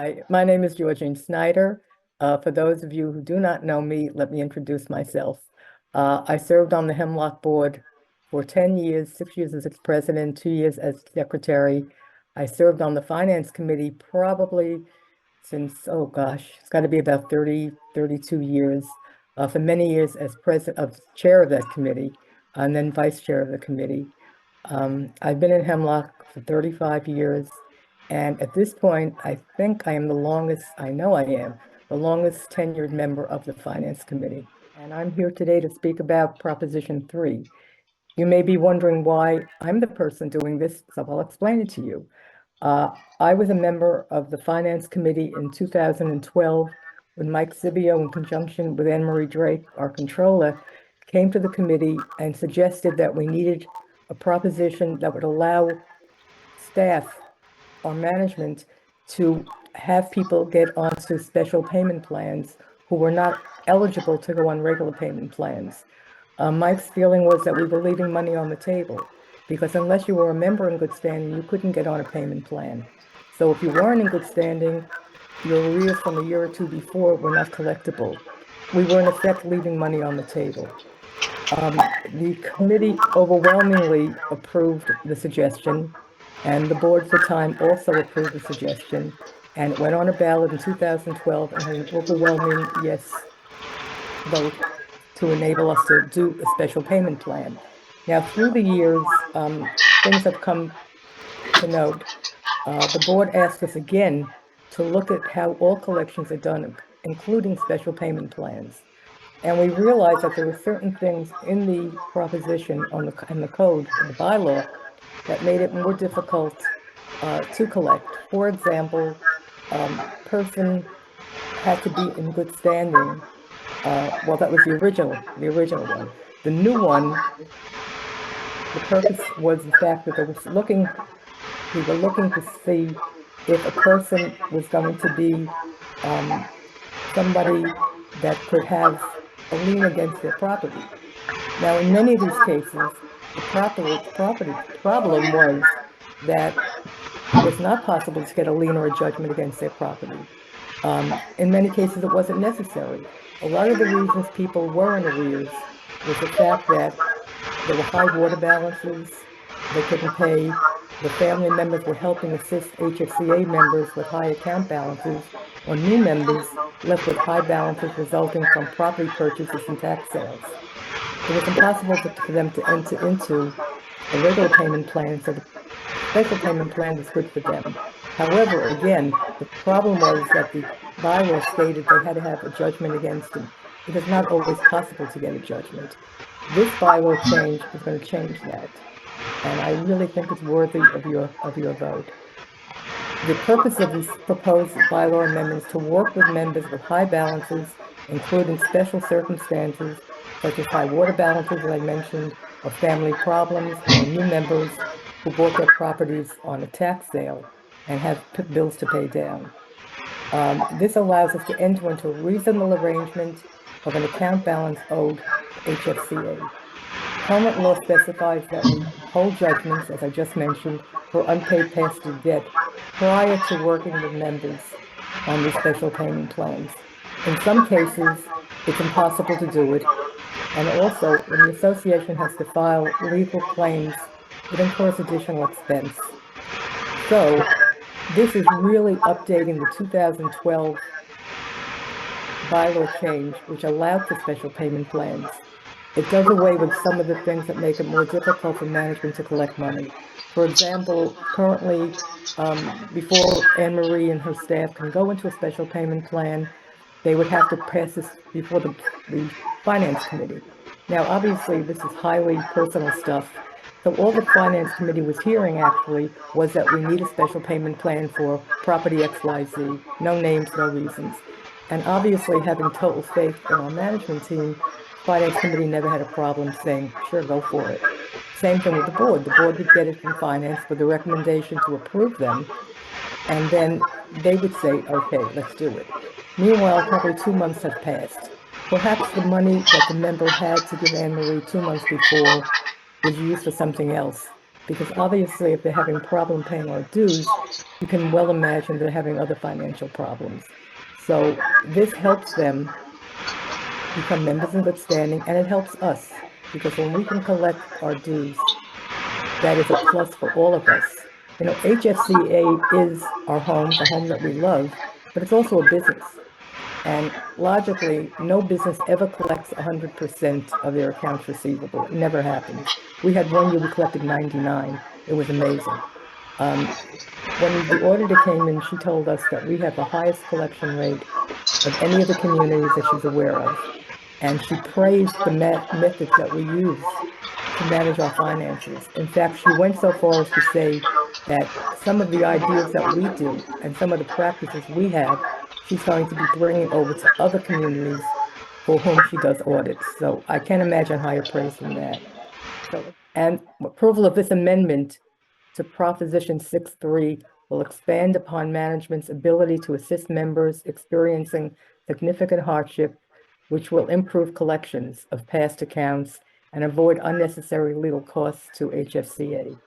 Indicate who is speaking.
Speaker 1: Hi, my name is Georgine Snyder. For those of you who do not know me, let me introduce myself. I served on the Hemlock Board for 10 years, 6 years as its president, 2 years as secretary. I served on the Finance Committee probably since, oh gosh, it's got to be about 30, 32 years. For many years as chair of that committee, and then vice chair of the committee. I've been in Hemlock for 35 years. And at this point, I think I am the longest, I know I am, the longest tenured member of the Finance Committee. And I'm here today to speak about Proposition 3. You may be wondering why I'm the person doing this, so I'll explain it to you. I was a member of the Finance Committee in 2012 when Mike Zibio, in conjunction with Anne Marie Drake, our controller, came to the committee and suggested that we needed a proposition that would allow staff or management to have people get onto special payment plans who were not eligible to go on regular payment plans. Mike's feeling was that we were leaving money on the table because unless you were a member in good standing, you couldn't get on a payment plan. So if you weren't in good standing, your arrears from a year or two before were not collectible. We were in effect leaving money on the table. The committee overwhelmingly approved the suggestion, and the board at the time also approved the suggestion, and it went on a ballot in 2012 and had an overwhelming yes vote to enable us to do a special payment plan. Now, through the years, things have come to note. The board asked us again to look at how all collections are done, including special payment plans. And we realized that there were certain things in the proposition in the code, in the bylaw, that made it more difficult to collect. For example, person had to be in good standing. Well, that was the original one. The new one, the purpose was the fact that we were looking to see if a person was going to be somebody that could have a lien against their property. Now, in many of these cases, the property problem was that it was not possible to get a lien or a judgment against their property. In many cases, it wasn't necessary. A lot of the reasons people were in arrears was the fact that there were high water balances, they couldn't pay, the family members were helping assist HFCA members with high account balances, or new members left with high balances resulting from property purchases and tax sales. It was impossible for them to enter into a regular payment plan, so the special payment plan was good for them. However, again, the problem was that the bylaw stated they had to have a judgment against them. It is not always possible to get a judgment. This bylaw change is going to change that, and I really think it's worthy of your vote. The purpose of this proposed bylaw amendment is to work with members with high balances, including special circumstances such as high water balances, as I mentioned, or family problems, or new members who bought their properties on a tax sale and have bills to pay down. This allows us to enter into a reasonable arrangement of an account balance owed HFCA. Current law specifies that we hold judgments, as I just mentioned, for unpaid past due debt prior to working with members on these special payment plans. In some cases, it's impossible to do it. And also, when the association has to file legal claims, it incurs additional expense. So this is really updating the 2012 bylaw change, which allowed for special payment plans. It does away with some of the things that make it more difficult for management to collect money. For example, currently, before Anne Marie and her staff can go into a special payment plan, they would have to pass this before the Finance Committee. Now, obviously, this is highly personal stuff. So all the Finance Committee was hearing actually was that we need a special payment plan for property XYZ, no names, no reasons. And obviously, having total faith in our management team, Finance Committee never had a problem saying, sure, go for it. Same thing with the board. The board would get it from Finance with the recommendation to approve them, and then they would say, okay, let's do it. Meanwhile, probably 2 months have passed. Perhaps the money that the member had to give Anne Marie 2 months before was used for something else because obviously if they're having problem paying our dues, you can well imagine they're having other financial problems. So this helps them become members in good standing, and it helps us because when we can collect our dues, that is a plus for all of us. You know, HFCA is our home, the home that we love, but it's also a business. And logically, no business ever collects 100% of their accounts receivable. It never happens. We had one year we collected 99. It was amazing. Um, when the auditor came in, she told us that we have the highest collection rate of any of the communities that she's aware of. And she praised the methods that we use to manage our finances. In fact, she went so far as to say that some of the ideas that we do and some of the practices we have, she's going to be bringing over to other communities for whom she does audits. So I can't imagine higher praise than that. So, and approval of this amendment to Proposition 6.3 will expand upon management's ability to assist members experiencing significant hardship, which will improve collections of past accounts and avoid unnecessary legal costs to HFCA.